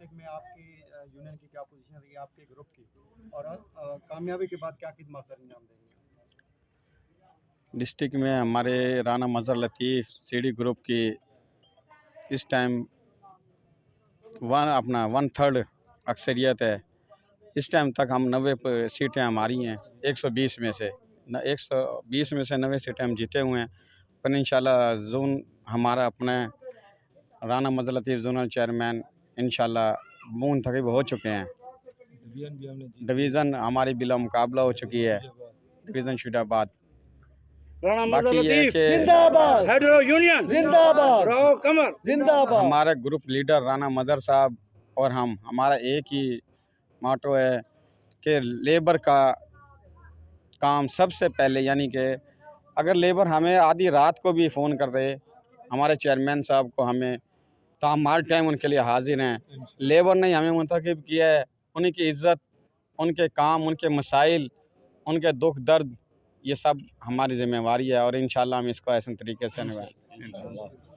District में आपकी union की क्या पोजीशन रही, आपके ग्रुप की, और कामयाबी के बाद क्या खिदमत सर अंजाम देंगे? डिस्ट्रिक्ट में हमारे राना मज़हर लतीफ़ सीडी ग्रुप की इस टाइम 1/3 अक्सरियत है। इस टाइम तक हम 90 सीटें हमारी हैं 120 में से 120 में से 90 सीटें हम जीते हुए हैं। पर इंशाल्लाह जोन हमारा अपना राना मज़हर लतीफ़ जोनल चेयरमैन इंशाल्लाह मुंतखब हो चुके हैं। डिवीज़न हमारी बिला मुकाबला हो चुकी है, डिवीज़न शुजाबाद। बाकी ये है कि जिंदाबाद, हेड्रो यूनियन जिंदाबाद, राव कमर जिंदाबाद। हमारे ग्रुप लीडर राना मज़हर साहब और हमारा एक ही मोटो है कि लेबर का काम सबसे पहले, यानी कि अगर लेबर हमें आधी रात को भी फ़ोन कर दे, हमारे चेयरमैन साहब को हमें, तो हम हर टाइम उनके लिए हाजिर हैं। लेबर ने हमें मुंतखब किया है, उनकी इज़्ज़त, उनके काम, उनके मसाइल, उनके दुख दर्द, ये सब हमारी ज़िम्मेवारी है और इंशाल्लाह हम इसको ऐसे तरीके से निभाएंगे।